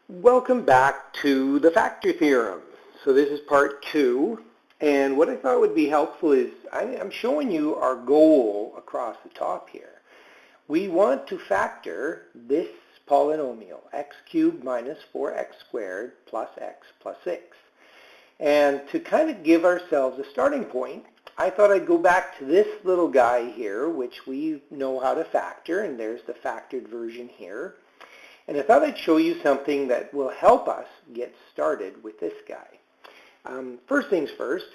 Welcome back to the factor theorem. So this is part 2, and what I thought would be helpful is I'm showing you our goal across the top here. We want to factor this polynomial, x cubed minus 4x squared plus x plus 6. And to kind of give ourselves a starting point, I thought I'd go back to this little guy here, which we know how to factor, and there's the factored version here. And I thought I'd show you something that will help us get started with this guy. First things first,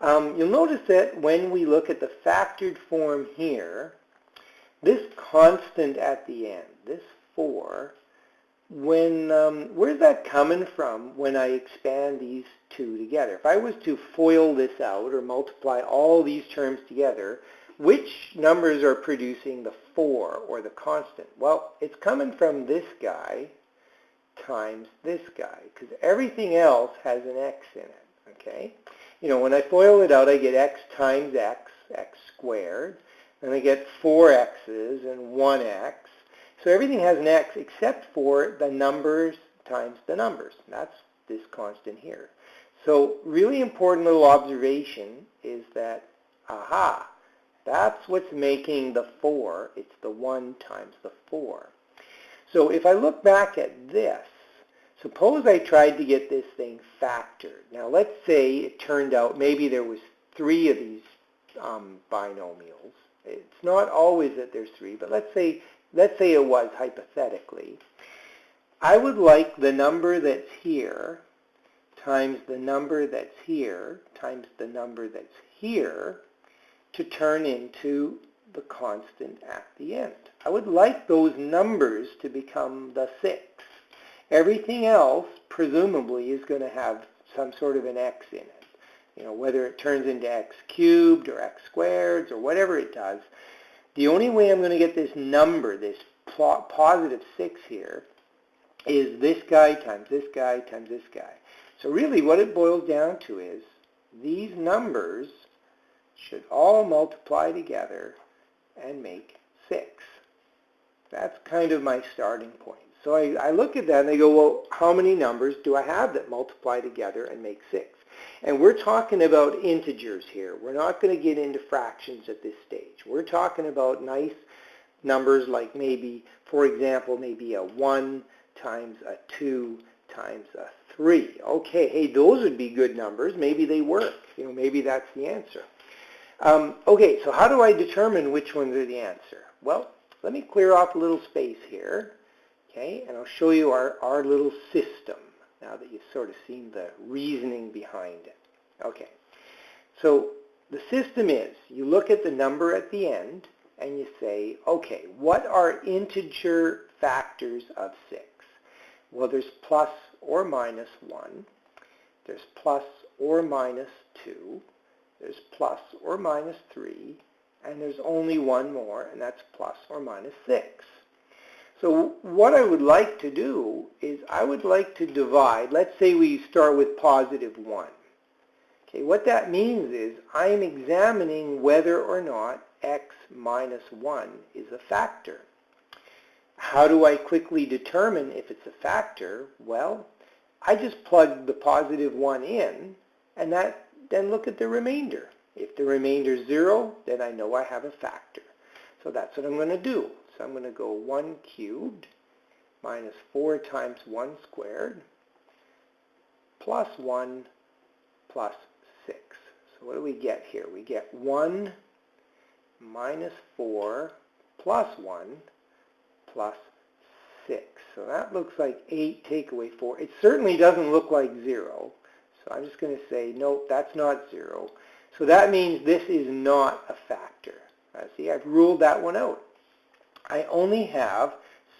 you'll notice that when we look at the factored form here, this constant at the end, this 4, where's that coming from when I expand these two together? If I was to FOIL this out or multiply all these terms together, which numbers are producing the 4 or the constant? Well, it's coming from this guy times this guy, because everything else has an x in it, okay? You know, when I FOIL it out, I get x times x, x squared, and I get 4 x's and 1x. So everything has an x except for the numbers times the numbers. That's this constant here. So really important little observation is that, that's what's making the 4. It's the 1 times the 4. So if I look back at this, suppose I tried to get this thing factored. Now let's say it turned out maybe there was 3 of these binomials. It's not always that there's 3, but let's say it was hypothetically. I would like the number that's here times the number that's here times the number that's here to turn into the constant at the end. I would like those numbers to become the 6. Everything else, presumably, is going to have some sort of an x in it. You know, whether it turns into x cubed or x squared or whatever it does. The only way I'm going to get this number, this positive 6 here, is this guy times this guy times this guy. So really what it boils down to is these numbers should all multiply together and make 6. That's kind of my starting point. So I look at that and I go, well, how many numbers do I have that multiply together and make 6? And we're talking about integers here. We're not going to get into fractions at this stage. We're talking about nice numbers like maybe, for example, maybe a 1 times a 2 times a 3. Okay, hey, those would be good numbers. Maybe they work. You know, maybe that's the answer. Okay, so how do I determine which ones are the answer? Well, let me clear off a little space here, okay, and I'll show you our little system now that you've sort of seen the reasoning behind it. Okay, so the system is, you look at the number at the end and you say, okay, what are integer factors of 6? Well, there's plus or minus 1, there's plus or minus 2, there's plus or minus 3, and there's only one more, and that's plus or minus 6. So what I would like to do is I would like to divide. Let's say we start with positive 1. Okay, what that means is I'm examining whether or not x minus 1 is a factor. How do I quickly determine if it's a factor? Well, I just plug the positive 1 in, and then look at the remainder. If the remainder is 0, then I know I have a factor. So that's what I'm going to do. So I'm going to go 1 cubed minus 4 times 1 squared plus 1 plus 6. So what do we get here? We get 1 minus 4 plus 1 plus 6. So that looks like 8 take away 4. It certainly doesn't look like 0. So I'm just going to say, nope, that's not 0. So that means this is not a factor. See, I've ruled that one out. I only have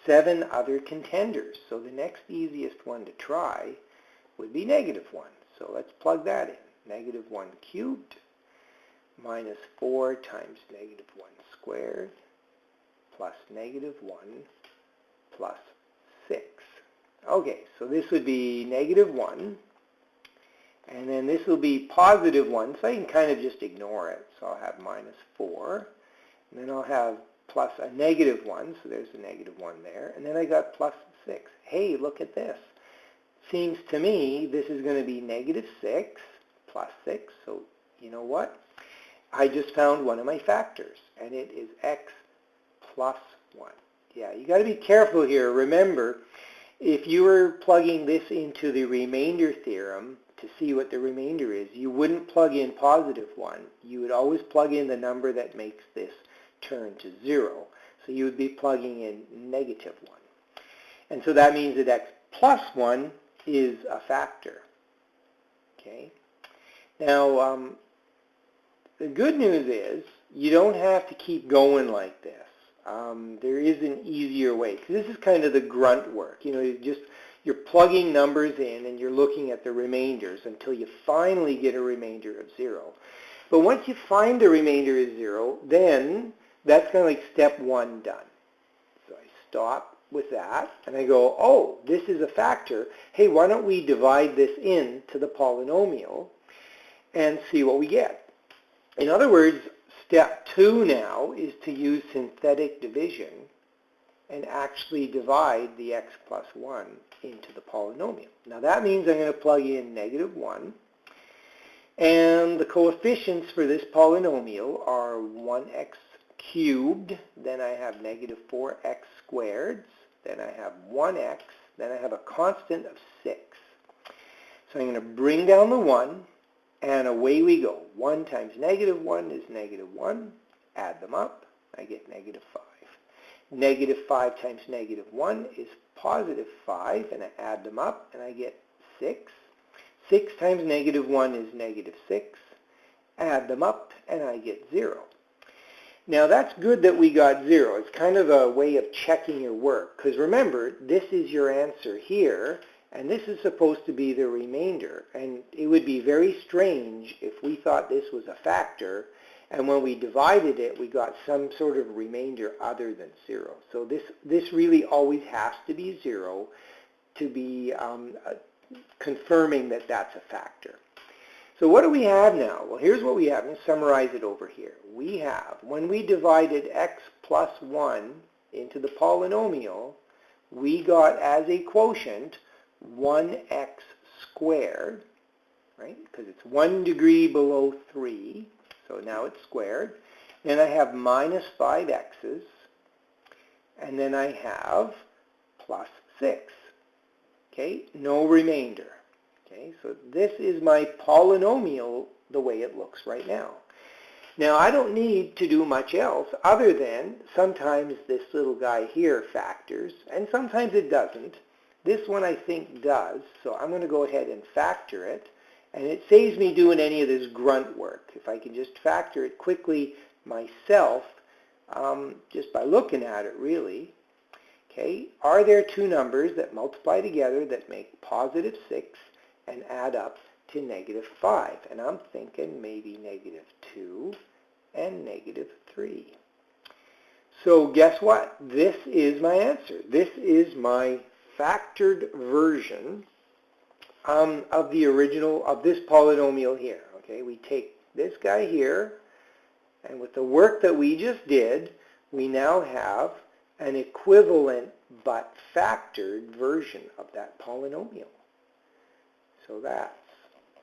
7 other contenders. So the next easiest one to try would be negative 1. So let's plug that in. Negative 1 cubed minus 4 times negative 1 squared plus negative 1 plus 6. Okay, so this would be negative 1. And then this will be positive 1, so I can kind of just ignore it. So I'll have minus 4. And then I'll have plus a negative 1, so there's a negative 1 there. And then I got plus 6. Hey, look at this. seems to me this is going to be negative 6 plus 6. So you know what? I just found one of my factors, and it is x plus 1. Yeah, you got to be careful here. Remember, if you were plugging this into the remainder theorem to see what the remainder is, you wouldn't plug in positive 1. You would always plug in the number that makes this turn to 0. So you would be plugging in negative 1. And so that means that x plus 1 is a factor. Okay. Now, the good news is you don't have to keep going like this. There is an easier way, because this is kind of the grunt work. You know, you're plugging numbers in and you're looking at the remainders until you finally get a remainder of 0. But once you find the remainder is 0, then that's kind of like step 1 done. So I stop with that and I go, oh, this is a factor. Hey, why don't we divide this into the polynomial and see what we get? In other words, step 2 now is to use synthetic division and actually divide the x plus 1 into the polynomial. Now that means I'm going to plug in negative 1, and the coefficients for this polynomial are 1x cubed, then I have negative 4x squared, then I have 1x, then I have a constant of 6. So I'm going to bring down the 1, and away we go. 1 times negative 1 is negative 1. Add them up. I get negative 5. Negative 5 times negative 1 is positive 5, and I add them up, and I get 6. 6 times negative 1 is negative 6. Add them up, and I get 0. Now that's good that we got 0. It's kind of a way of checking your work, because remember, this is your answer here, and this is supposed to be the remainder. And it would be very strange if we thought this was a factor, and when we divided it, we got some sort of remainder other than 0. So this really always has to be 0 to be confirming that that's a factor. So what do we have now? Well, here's what we have. Let's summarize it over here. We have, when we divided x plus 1 into the polynomial, we got as a quotient 1x squared, right? Because it's 1 degree below 3, so now it's squared. Then I have minus 5x's, and then I have plus 6. Okay, no remainder. Okay, so this is my polynomial the way it looks right now. Now I don't need to do much else other than sometimes this little guy here factors, and sometimes it doesn't. This one I think does, so I'm going to go ahead and factor it, and it saves me doing any of this grunt work. If I can just factor it quickly myself, just by looking at it really. Okay, are there two numbers that multiply together that make positive 6 and add up to negative 5? And I'm thinking maybe negative 2 and negative 3. So guess what? This is my answer. This is my factored version of the original, of this polynomial here. Okay, we take this guy here, and with the work that we just did, we now have an equivalent but factored version of that polynomial. So that's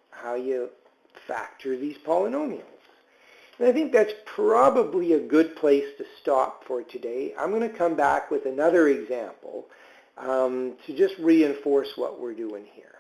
how you factor these polynomials. And I think that's probably a good place to stop for today. I'm going to come back with another example to just reinforce what we're doing here.